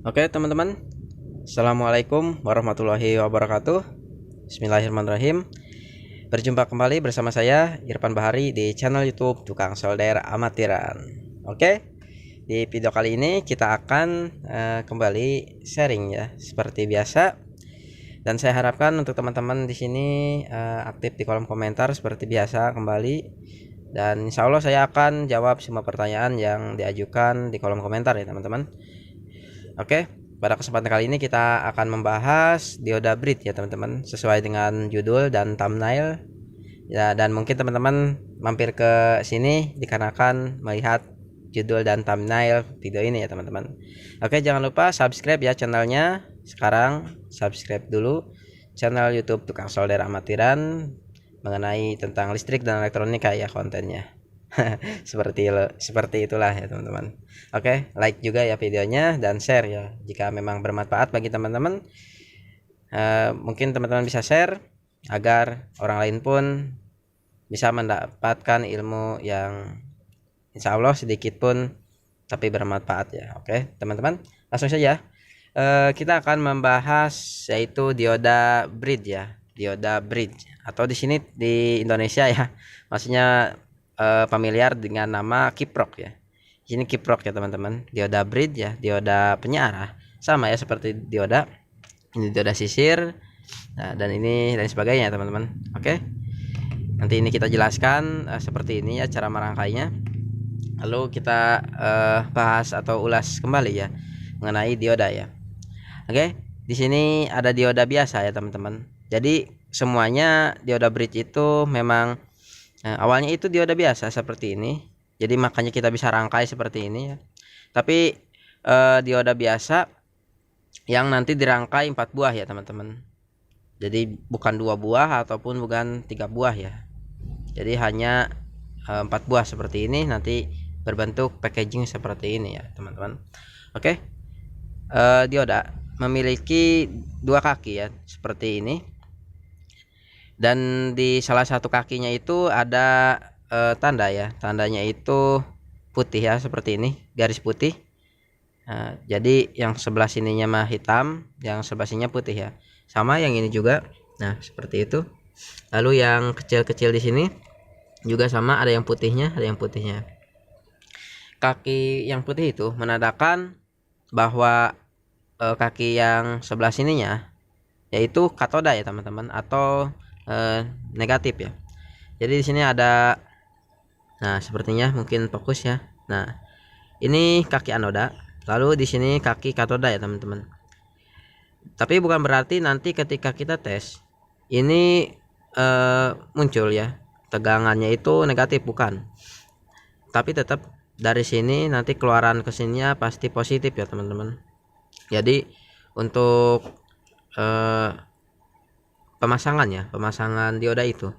Oke teman-teman, Assalamualaikum warahmatullahi wabarakatuh. Bismillahirrahmanirrahim. Berjumpa kembali bersama saya Irfan Bahari di channel YouTube Tukang Solder Amatiran. Oke, di video kali ini kita akan kembali sharing ya seperti biasa. Dan saya harapkan untuk teman-teman di sini aktif di kolom komentar seperti biasa kembali. Dan insya Allah saya akan jawab semua pertanyaan yang diajukan di kolom komentar ya teman-teman. Oke, pada kesempatan kali ini kita akan membahas dioda Brid ya teman-teman, sesuai dengan judul dan thumbnail ya, dan mungkin teman-teman mampir ke sini dikarenakan melihat judul dan thumbnail video ini ya teman-teman. Oke, jangan lupa subscribe ya channelnya. Sekarang subscribe dulu channel YouTube Tukang Solder Amatiran mengenai tentang listrik dan elektronika ya kontennya. seperti itulah ya teman-teman. Oke, like juga ya videonya dan share ya jika memang bermanfaat bagi teman-teman. Mungkin teman-teman bisa share agar orang lain pun bisa mendapatkan ilmu yang insya Allah sedikit pun tapi bermanfaat ya. Oke teman-teman, langsung saja kita akan membahas yaitu dioda Brid ya, dioda Brid atau di sini di Indonesia ya maksudnya familiar dengan nama kiprok ya. Ini kiprok ya teman-teman. Dioda Brid ya, dioda penyiarah. Sama ya seperti dioda. Ini dioda sisir. Nah, dan ini dan sebagainya teman-teman. Oke. Nanti ini kita jelaskan seperti ini ya cara merangkainya. Lalu kita bahas atau ulas kembali ya mengenai dioda ya. Oke. Di sini ada dioda biasa ya teman-teman. Jadi semuanya dioda Brid itu memang awalnya itu dioda biasa seperti ini, jadi makanya kita bisa rangkai seperti ini ya. Tapi dioda biasa yang nanti dirangkai 4 buah ya teman-teman. Jadi bukan 2 buah ataupun bukan 3 buah ya. Jadi hanya 4 buah seperti ini, nanti berbentuk packaging seperti ini ya teman-teman. Oke, dioda memiliki 2 kaki ya seperti ini. Dan di salah satu kakinya itu ada tanda ya, tandanya itu putih ya seperti ini, garis putih. Jadi yang sebelah sininya mah hitam, yang sebelah sininya putih ya, sama yang ini juga. Nah seperti itu. Lalu yang kecil-kecil di sini juga sama, ada yang putihnya, ada yang putihnya. Kaki yang putih itu menandakan bahwa kaki yang sebelah sininya yaitu katoda ya teman-teman, atau negatif ya. Jadi di sini ada, nah sepertinya mungkin fokus ya. Nah ini kaki anoda, lalu di sini kaki katoda ya teman-teman. Tapi bukan berarti nanti ketika kita tes ini muncul ya tegangannya itu negatif, bukan. Tapi tetap dari sini nanti keluaran ke sininya pasti positif ya teman-teman. Jadi untuk pemasangan dioda itu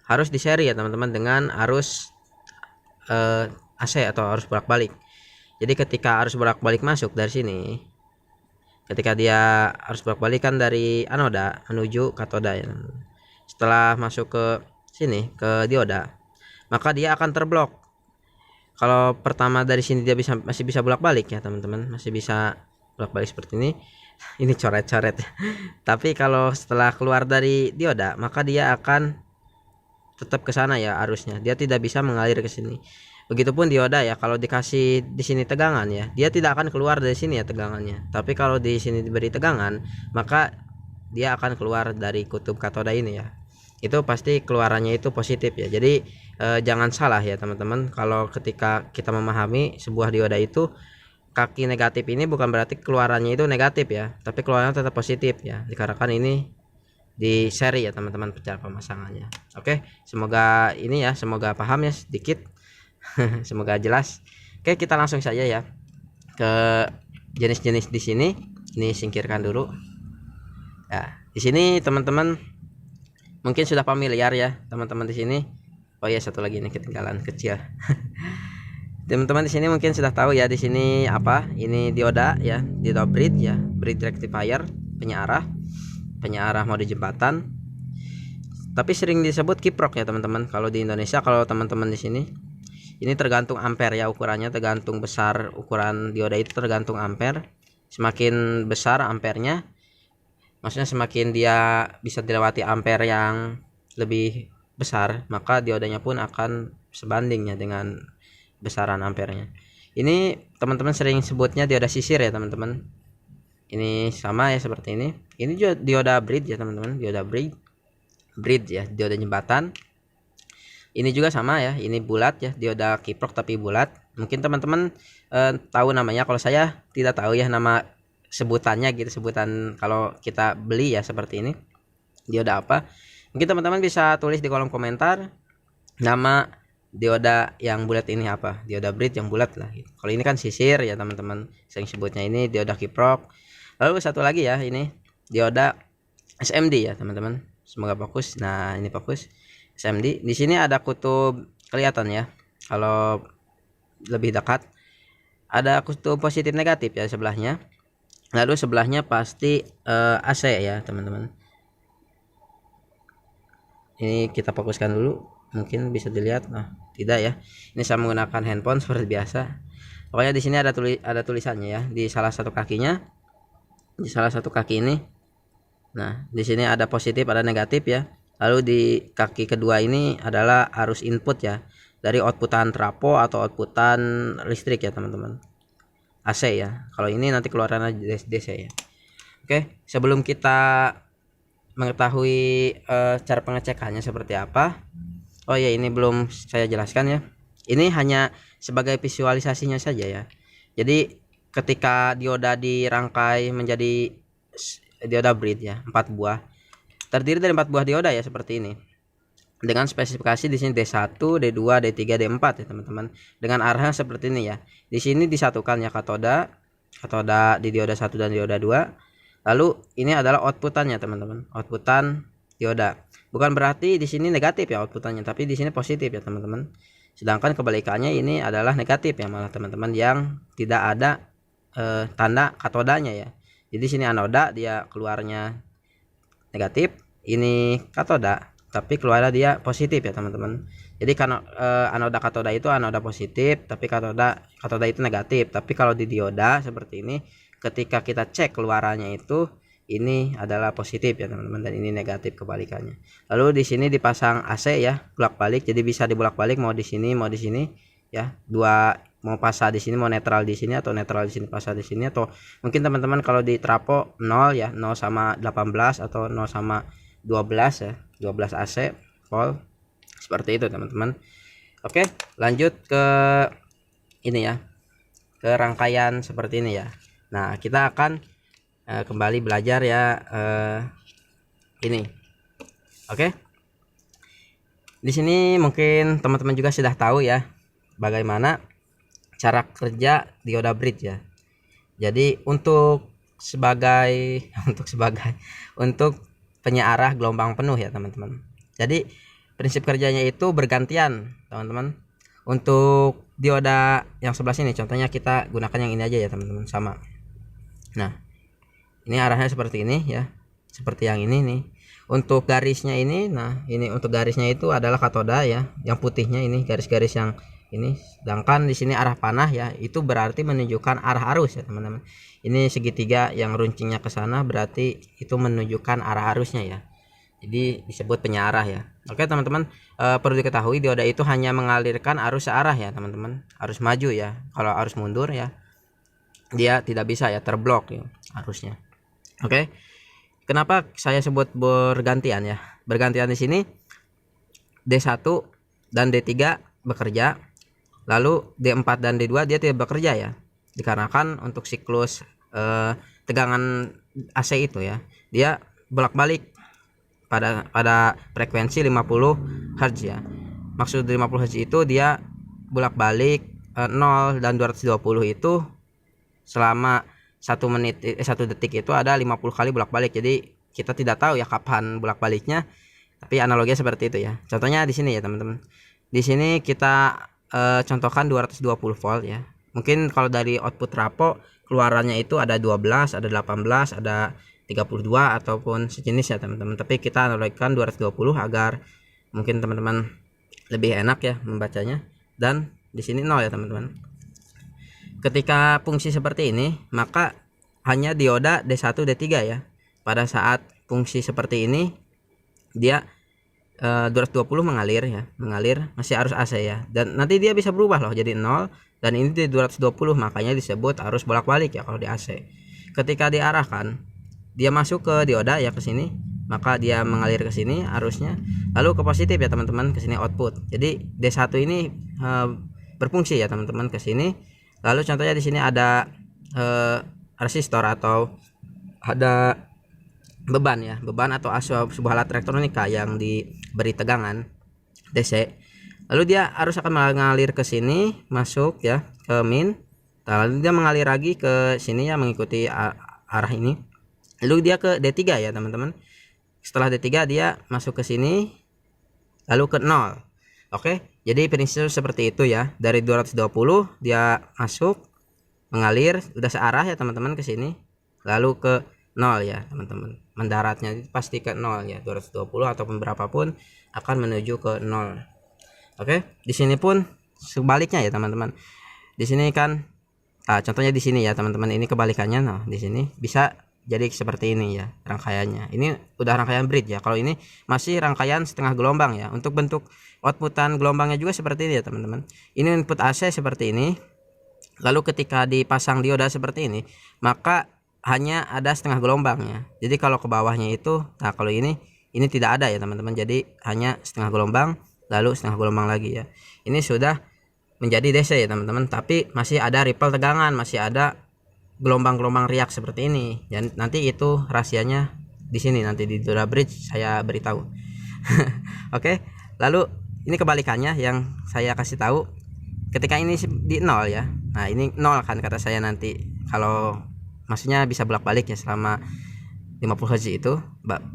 harus diseri ya teman-teman dengan arus AC atau arus bolak-balik. Jadi ketika arus bolak-balik masuk dari sini, ketika dia arus bolak-balik kan dari anoda menuju katoda ya. Setelah masuk ke sini ke dioda, maka dia akan terblok. Kalau pertama dari sini dia masih bisa bolak-balik ya teman-teman, masih bisa bolak-balik seperti ini. Ini coret-coret. Tapi kalau setelah keluar dari dioda, maka dia akan tetap ke sana ya arusnya. Dia tidak bisa mengalir ke sini. Begitupun dioda ya, kalau dikasih di sini tegangan ya, dia tidak akan keluar dari sini ya tegangannya. Tapi kalau di sini diberi tegangan, maka dia akan keluar dari kutub katoda ini ya. Itu pasti keluarannya itu positif ya. Jadi jangan salah ya teman-teman, kalau ketika kita memahami sebuah dioda itu kaki negatif ini bukan berarti keluarannya itu negatif ya, tapi keluarannya tetap positif ya, dikarenakan ini di seri ya teman-teman cara pemasangannya. Oke, semoga ini ya, semoga paham ya sedikit. Semoga jelas. Oke, kita langsung saja ya ke jenis-jenis di sini. Ini singkirkan dulu. Ya, di sini teman-teman mungkin sudah familiar ya teman-teman di sini. Oh ya, satu lagi ini ketinggalan kecil. Teman-teman di sini mungkin sudah tahu ya di sini apa? Ini dioda ya, dioda Brid ya, Brid rectifier, penyiarah mode jembatan. Tapi sering disebut kiprok ya teman-teman. Kalau di Indonesia, kalau teman-teman di sini ini tergantung ampere ya ukurannya, tergantung besar ukuran dioda itu tergantung ampere. semakin besar ampernya, maksudnya semakin dia bisa dilewati ampere yang lebih besar, maka diodanya pun akan sebandingnya dengan besaran ampernya. Ini teman-teman sering sebutnya dioda sisir ya teman-teman. Ini sama ya seperti ini. Ini juga dioda bridge ya teman-teman, dioda bridge ya, dioda jembatan. Ini juga sama ya, ini bulat ya, dioda kiprok tapi bulat. Mungkin teman-teman tahu namanya, kalau saya tidak tahu ya nama sebutannya gitu, sebutan kalau kita beli ya seperti ini. Dioda apa? Mungkin teman-teman bisa tulis di kolom komentar nama dioda yang bulat ini apa, dioda bridge yang bulat lah gitu. Kalau ini kan sisir ya teman-teman, sering sebutnya ini dioda kiprok. Lalu satu lagi ya, ini dioda SMD ya teman-teman, semoga fokus. Nah ini fokus SMD. Di sini ada kutub kelihatan ya, kalau lebih dekat ada kutub positif negatif ya sebelahnya. Lalu sebelahnya pasti AC ya teman-teman. Ini kita fokuskan dulu, mungkin bisa dilihat. Nah tidak ya, ini saya menggunakan handphone seperti biasa. Pokoknya di sini ada tulisannya ya, di salah satu kakinya, di salah satu kaki ini. Nah di sini ada positif ada negatif ya. Lalu di kaki kedua ini adalah arus input ya, dari outputan trapo atau outputan listrik ya teman-teman, AC ya. Kalau ini nanti keluarannya DC ya. Oke, sebelum kita mengetahui cara pengecekannya seperti apa, oh ya ini belum saya jelaskan ya, ini hanya sebagai visualisasinya saja ya. Jadi ketika dioda dirangkai menjadi dioda bridge ya, 4 buah, terdiri dari 4 buah dioda ya seperti ini, dengan spesifikasi di sini D1, D2, D3, D4 ya teman-teman, dengan arahnya seperti ini ya. Di sini disatukan ya katoda di dioda 1 dan dioda 2. Lalu ini adalah outputannya teman-teman, outputan dioda. Bukan berarti di sini negatif ya outputannya, tapi di sini positif ya teman-teman. Sedangkan kebalikannya ini adalah negatif ya malah teman-teman, yang tidak ada tanda katodanya ya. Jadi sini anoda dia keluarnya negatif, ini katoda tapi keluarnya dia positif ya teman-teman. Jadi kan anoda katoda itu anoda positif, tapi katoda itu negatif. Tapi kalau di dioda seperti ini, ketika kita cek keluarannya itu ini adalah positif ya teman-teman, dan ini negatif kebalikannya. Lalu di sini dipasang AC ya, bolak-balik, jadi bisa dibolak-balik mau di sini mau di sini ya. Dua, mau pasang di sini, mau netral di sini, atau netral di sini pasang di sini, atau mungkin teman-teman kalau di trapo 0 ya, 0 sama 18 atau 0 sama 12 ya, 12 AC volt seperti itu teman-teman. Oke, lanjut ke ini ya, ke rangkaian seperti ini ya. Nah kita akan kembali belajar ya ini. Oke, di sini mungkin teman-teman juga sudah tahu ya bagaimana cara kerja dioda bridge ya. Jadi untuk untuk penyearah gelombang penuh ya teman-teman. Jadi prinsip kerjanya itu bergantian teman-teman. Untuk dioda yang sebelah sini contohnya kita gunakan yang ini aja ya teman-teman, sama. Nah ini arahnya seperti ini ya, seperti yang ini nih. Untuk garisnya ini, nah ini untuk garisnya itu adalah katoda ya, yang putihnya ini garis-garis yang ini. Sedangkan di sini arah panah ya, itu berarti menunjukkan arah arus ya teman-teman. Ini segitiga yang runcingnya ke sana berarti itu menunjukkan arah arusnya ya. Jadi disebut penyarah ya. Oke teman-teman, perlu diketahui dioda itu hanya mengalirkan arus searah ya teman-teman, arus maju ya. Kalau arus mundur ya dia tidak bisa ya, terblok ya arusnya. Oke, kenapa saya sebut bergantian ya? Bergantian di sini D1 dan D3 bekerja, lalu D4 dan D2 dia tidak bekerja ya, dikarenakan untuk siklus tegangan AC itu ya, dia bolak-balik pada frekuensi 50 Hz ya. Maksud 50 Hz itu dia bolak-balik 0 dan 220 itu selama 1 menit 1 detik itu ada 50 kali bolak-balik. Jadi kita tidak tahu ya kapan bolak-baliknya, tapi analoginya seperti itu ya. Contohnya di sini ya teman-teman. Di sini kita contohkan 220 volt ya. Mungkin kalau dari output trapo keluarannya itu ada 12, ada 18, ada 32 ataupun sejenis ya teman-teman. Tapi kita analogikan 220 agar mungkin teman-teman lebih enak ya membacanya. Dan di sini 0 ya teman-teman. Ketika fungsi seperti ini, maka hanya dioda D1 D3 ya. Pada saat fungsi seperti ini dia 220 mengalir ya, mengalir masih arus AC ya, dan nanti dia bisa berubah loh jadi 0, dan ini di 220, makanya disebut arus bolak-balik ya kalau di AC. Ketika diarahkan dia masuk ke dioda ya ke sini, maka dia mengalir ke sini arusnya, lalu ke positif ya teman-teman, ke sini output. Jadi D1 ini berfungsi ya teman-teman ke sini. Lalu contohnya di sini ada resistor atau ada beban ya, beban atau sebuah alat elektronika yang diberi tegangan DC. Lalu dia arus akan mengalir ke sini, masuk ya ke min. Lalu dia mengalir lagi ke sini ya, mengikuti arah ini. Lalu dia ke D3 ya teman-teman. Setelah D3 dia masuk ke sini, lalu ke 0. Oke, jadi prinsip seperti itu ya. Dari 220 dia masuk, mengalir udah searah ya teman-teman ke sini, lalu ke 0 ya teman-teman. Mendaratnya pasti ke 0 ya, 220 ataupun berapapun akan menuju ke 0. Oke, di sini pun sebaliknya ya teman-teman. Di sini kan contohnya di sini ya teman-teman, ini kebalikannya. Nah, di sini bisa jadi seperti ini ya rangkaiannya. Ini udah rangkaian bridge ya. Kalau ini masih rangkaian setengah gelombang ya. Untuk bentuk outputan gelombangnya juga seperti ini ya teman-teman. Ini input AC seperti ini. Lalu ketika dipasang dioda seperti ini, maka hanya ada setengah gelombangnya. Jadi kalau ke bawahnya itu, nah kalau ini tidak ada ya teman-teman. Jadi hanya setengah gelombang, lalu setengah gelombang lagi ya. Ini sudah menjadi DC ya teman-teman, tapi masih ada ripple tegangan, masih ada gelombang-gelombang riak seperti ini. Dan nanti itu rahasianya di sini, nanti di dioda bridge saya beritahu. Oke, lalu ini kebalikannya yang saya kasih tahu. Ketika ini di 0 ya. Nah, ini 0 kan kata saya nanti. Kalau maksudnya bisa bolak-balik ya selama 50 Hz itu,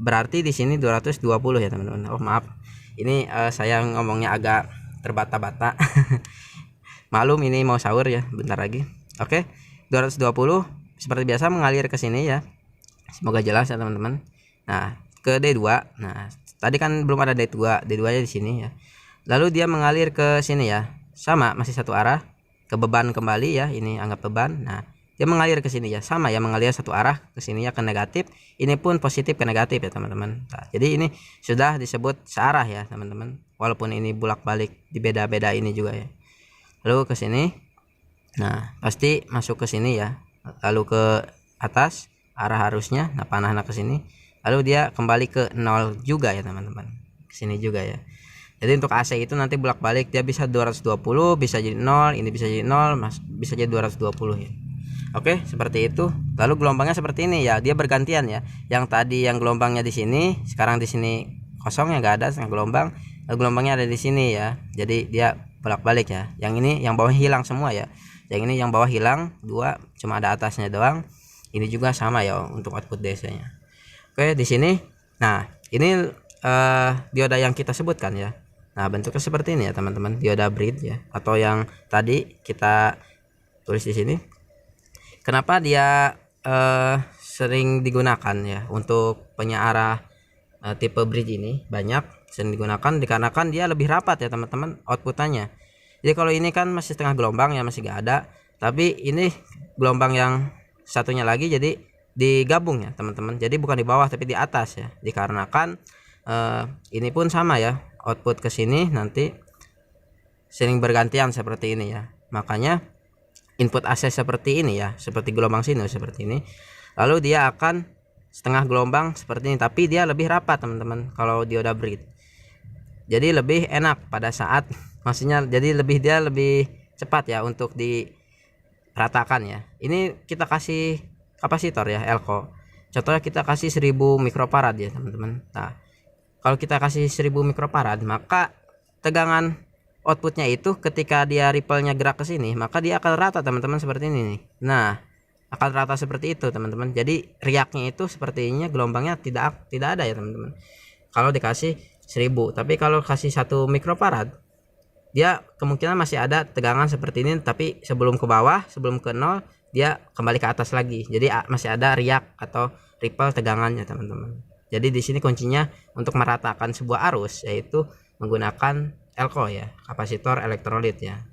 berarti di sini 220 ya teman-teman. Oh maaf, ini saya ngomongnya agak terbata-bata. Malum ini mau sahur ya bentar lagi. Oke, 220 seperti biasa mengalir ke sini ya. Semoga jelas ya teman-teman. Nah, ke D2. Nah, tadi kan belum ada D2, D2 nya di sini ya. Lalu dia mengalir ke sini ya. Sama, masih satu arah ke beban kembali ya, ini anggap beban. Nah, dia mengalir ke sini ya, sama ya, mengalir satu arah ke sini ya, ke negatif. Ini pun positif ke negatif ya teman-teman. Nah, jadi ini sudah disebut searah ya teman-teman, walaupun ini bolak-balik di beda-beda ini juga ya. Lalu ke sini, nah pasti masuk ke sini ya, lalu ke atas arah arusnya, nah panahnya ke sini, lalu dia kembali ke 0 juga ya teman-teman, ke sini juga ya. Jadi untuk AC itu nanti bolak-balik, dia bisa 220, bisa jadi 0, ini bisa jadi 0, bisa jadi 220 ya. Oke, seperti itu. Lalu gelombangnya seperti ini ya, dia bergantian ya. Yang tadi yang gelombangnya di sini, sekarang di sini kosong ya, nggak ada setengah gelombang. Lalu gelombangnya ada di sini ya. Jadi dia bolak-balik ya. Yang ini yang bawah hilang semua ya. Yang ini yang bawah hilang, dua, cuma ada atasnya doang. Ini juga sama ya untuk output DC-nya. Oke, di sini. Nah, ini dioda yang kita sebutkan ya. Nah, bentuknya seperti ini ya teman-teman, dioda bridge ya, atau yang tadi kita tulis di sini. Kenapa dia sering digunakan ya untuk penyearah tipe bridge ini, banyak sering digunakan dikarenakan dia lebih rapat ya teman-teman outputannya. Jadi kalau ini kan masih setengah gelombang ya, masih gak ada, tapi ini gelombang yang satunya lagi jadi digabung ya teman-teman. Jadi bukan di bawah tapi di atas ya, dikarenakan ini pun sama ya, output ke sini nanti sering bergantian seperti ini ya. Makanya input AC seperti ini ya, seperti gelombang sinus seperti ini. Lalu dia akan setengah gelombang seperti ini, tapi dia lebih rapat teman-teman kalau dioda bridge. Jadi lebih enak pada saat, maksudnya jadi dia lebih cepat ya untuk diratakan ya. Ini kita kasih kapasitor ya, elko. Contohnya kita kasih 1000 mikrofarad ya teman-teman. Nah, kalau kita kasih 1000 mikrofarad, maka tegangan outputnya itu ketika dia ripple-nya gerak ke sini, maka dia akan rata teman-teman seperti ini nih. Nah, akan rata seperti itu teman-teman. Jadi riaknya itu sepertinya gelombangnya tidak ada ya teman-teman. Kalau dikasih 1000, tapi kalau kasih 1 mikrofarad, dia kemungkinan masih ada tegangan seperti ini, tapi sebelum ke bawah, sebelum ke 0, dia kembali ke atas lagi. Jadi masih ada riak atau ripple tegangannya teman-teman. Jadi di sini kuncinya untuk meratakan sebuah arus yaitu menggunakan elko ya, kapasitor elektrolit ya.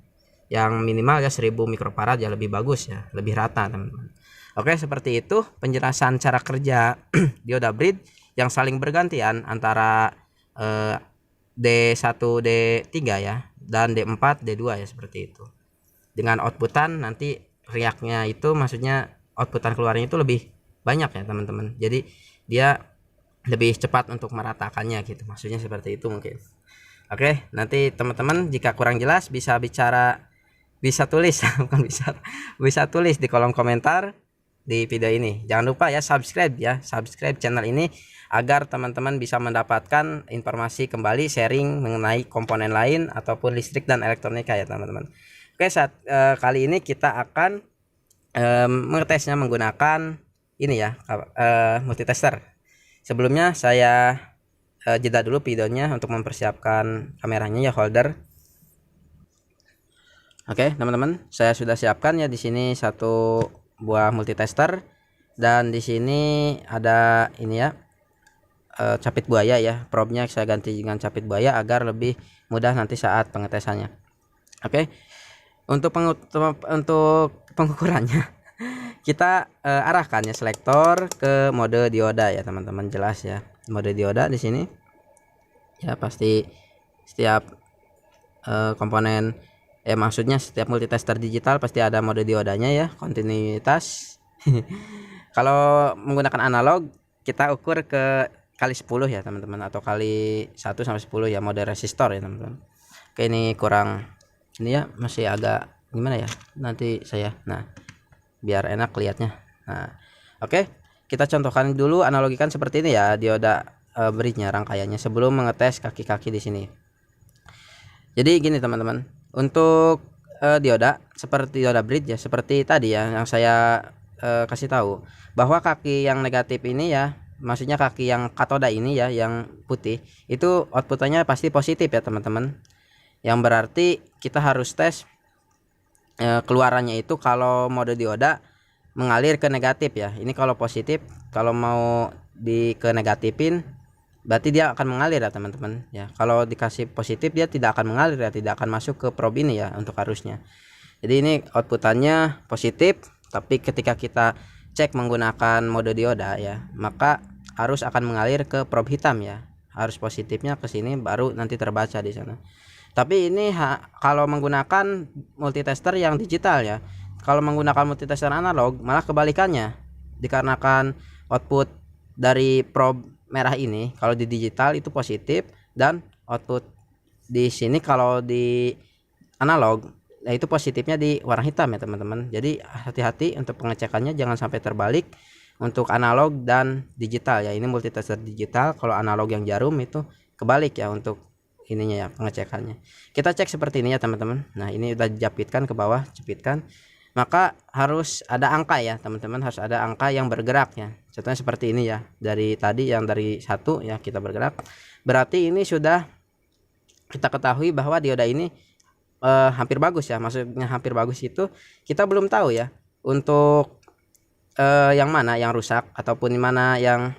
Yang minimal ya 1000 mikrofarad ya, lebih bagus ya, lebih rata teman-teman. Oke, seperti itu penjelasan cara kerja dioda bridge yang saling bergantian antara D1 D3 ya dan D4 D2 ya, seperti itu. Dengan outputan nanti riaknya itu, maksudnya outputan keluarnya itu lebih banyak ya teman-teman. Jadi dia lebih cepat untuk meratakannya gitu, maksudnya seperti itu mungkin. Oke, nanti teman-teman jika kurang jelas bisa tulis bukan bisa tulis di kolom komentar di video ini. Jangan lupa ya subscribe channel ini agar teman-teman bisa mendapatkan informasi kembali, sharing mengenai komponen lain ataupun listrik dan elektronika ya teman-teman. Oke, kali ini kita akan mengetesnya menggunakan ini ya, multitester. Sebelumnya saya jeda dulu videonya untuk mempersiapkan kameranya ya, holder. Oke teman-teman, saya sudah siapkan ya di sini satu buah multitester, dan di sini ada ini ya, capit buaya ya. Probe-nya saya ganti dengan capit buaya agar lebih mudah nanti saat pengetesannya. Oke, untuk pengukurannya kita arahkan ya selektor ke mode dioda ya teman-teman. Jelas ya, mode dioda di sini ya. Pasti setiap komponen maksudnya setiap multitester digital pasti ada mode diodanya ya, kontinuitas. Kalau menggunakan analog kita ukur ke kali 10 ya teman-teman, atau kali 1 sampai 10 ya, mode resistor ya teman-teman. Oke, ini kurang ini ya, masih agak gimana ya nanti saya, nah biar enak lihatnya. Nah oke, kita contohkan dulu, analogikan seperti ini ya dioda bridge-nya, rangkaiannya sebelum mengetes kaki-kaki di sini. Jadi gini teman-teman, untuk dioda seperti dioda bridge ya, seperti tadi ya yang saya kasih tahu bahwa kaki yang negatif ini ya, maksudnya kaki yang katoda ini ya, yang putih itu outputnya pasti positif ya teman-teman. Yang berarti kita harus tes keluarannya itu kalau mode dioda mengalir ke negatif ya. Ini kalau positif, kalau mau ke negatifin berarti dia akan mengalir ya teman-teman ya. Kalau dikasih positif dia tidak akan mengalir ya, tidak akan masuk ke probe ini ya untuk arusnya. Jadi ini outputannya positif, tapi ketika kita cek menggunakan mode dioda ya, maka arus akan mengalir ke probe hitam ya. Arus positifnya ke sini baru nanti terbaca di sana. Tapi ini kalau menggunakan multitester yang digital ya. Kalau menggunakan multitester analog malah kebalikannya. Dikarenakan output dari probe merah ini kalau di digital itu positif, dan output di sini kalau di analog nah itu positifnya di warna hitam ya teman-teman. Jadi hati-hati untuk pengecekannya, jangan sampai terbalik untuk analog dan digital ya. Ini multitester digital, kalau analog yang jarum itu kebalik ya untuk ininya ya, pengecekannya. Kita cek seperti ini ya teman-teman. Nah ini udah dijepitkan ke bawah, jepitkan, maka harus ada angka ya teman-teman, harus ada angka yang bergerak ya. Contohnya seperti ini ya, dari tadi yang dari 1 ya kita bergerak, berarti ini sudah kita ketahui bahwa dioda ini hampir bagus ya. Maksudnya hampir bagus itu kita belum tahu ya untuk yang mana yang rusak ataupun mana yang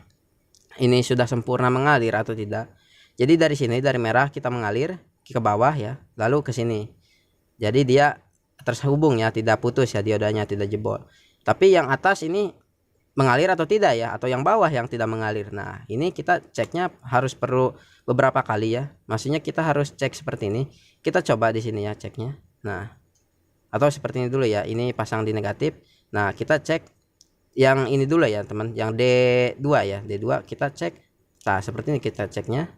ini sudah sempurna mengalir atau tidak. Jadi dari sini, dari merah kita mengalir ke bawah ya, lalu ke sini. Jadi dia terhubung ya, tidak putus ya diodanya, tidak jebol. Tapi yang atas ini mengalir atau tidak ya, atau yang bawah yang tidak mengalir. Nah ini kita ceknya harus perlu beberapa kali ya. Maksudnya kita harus cek seperti ini. Kita coba di sini ya ceknya. Nah atau seperti ini dulu ya, ini pasang di negatif. Nah kita cek yang ini dulu ya teman, yang D2 ya, D2 kita cek. Nah seperti ini kita ceknya.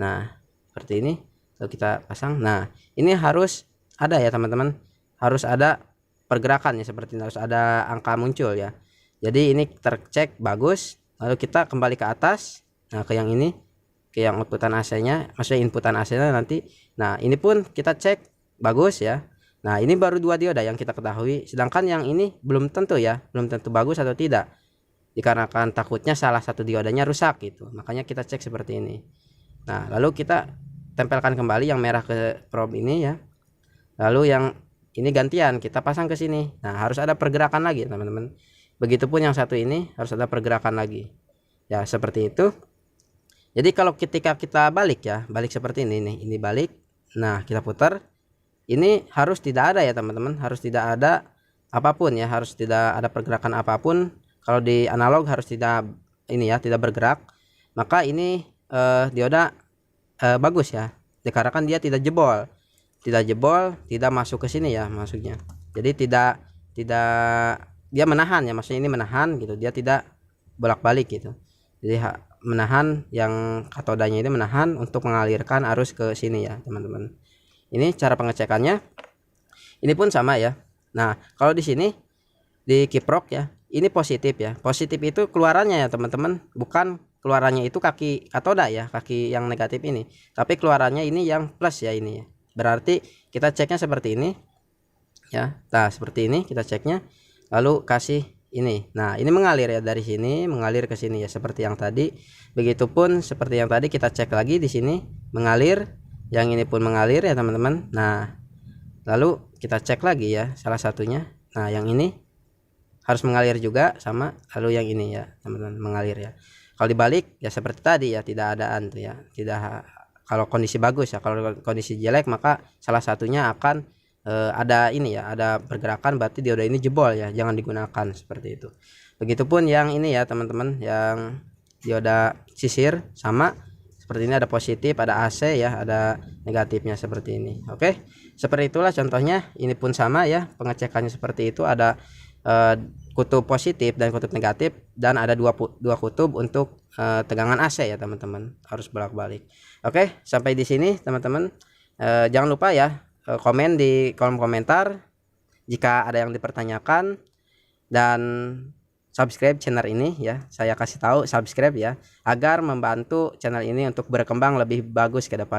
Nah seperti ini lalu kita pasang. Nah ini harus ada ya teman-teman, harus ada pergerakan ya, seperti ini harus ada angka muncul ya. Jadi ini tercek bagus, lalu kita kembali ke atas. Nah ke yang ini, ke yang outputan AC-nya, maksudnya inputan AC-nya nanti. Nah ini pun kita cek bagus ya. Nah ini baru 2 dioda yang kita ketahui, sedangkan yang ini belum tentu ya, belum tentu bagus atau tidak, dikarenakan takutnya salah satu diodanya rusak gitu. Makanya kita cek seperti ini. Nah lalu kita tempelkan kembali yang merah ke probe ini ya, lalu yang ini gantian kita pasang ke sini. Nah harus ada pergerakan lagi teman-teman. Begitupun yang satu ini harus ada pergerakan lagi ya, seperti itu. Jadi kalau ketika kita balik ya, balik seperti ini nih, ini balik. Nah kita putar, ini harus tidak ada ya teman-teman, harus tidak ada apapun ya, harus tidak ada pergerakan apapun. Kalau di analog harus tidak ini ya, tidak bergerak, maka ini dioda bagus ya, dikarenakan dia tidak jebol, tidak masuk ke sini ya maksudnya. Jadi tidak dia menahan ya, maksudnya ini menahan gitu, dia tidak bolak-balik gitu. Jadi menahan, yang katodanya ini menahan untuk mengalirkan arus ke sini ya teman-teman. Ini cara pengecekannya. Ini pun sama ya. Nah, kalau di sini di kiprok ya, ini positif ya. Positif itu keluarannya ya teman-teman, bukan keluarannya itu kaki katoda ya, kaki yang negatif ini. Tapi keluarannya ini yang plus ya ini ya. Berarti kita ceknya seperti ini ya. Nah, seperti ini kita ceknya. Lalu kasih ini. Nah, ini mengalir ya, dari sini mengalir ke sini ya seperti yang tadi. Begitupun seperti yang tadi kita cek lagi di sini mengalir, yang ini pun mengalir ya teman-teman. Nah, lalu kita cek lagi ya salah satunya. Nah, yang ini harus mengalir juga sama, lalu yang ini ya teman-teman mengalir ya. Kalau dibalik ya seperti tadi ya, tidak adaan tuh ya, tidak. Kalau kondisi bagus ya, kalau kondisi jelek maka salah satunya akan ada ini ya, ada pergerakan, berarti dioda ini jebol ya, jangan digunakan seperti itu. Begitupun yang ini ya teman-teman, yang dioda sisir sama seperti ini, ada positif, ada AC ya, ada negatifnya seperti ini. Oke, seperti itulah contohnya. Ini pun sama ya, pengecekannya seperti itu, ada kutub positif dan kutub negatif, dan ada dua kutub untuk tegangan AC ya teman-teman, harus bolak-balik. Oke, sampai di sini teman-teman. Jangan lupa ya komen di kolom komentar jika ada yang dipertanyakan, dan subscribe channel ini ya. Saya kasih tahu subscribe ya, agar membantu channel ini untuk berkembang lebih bagus ke depan.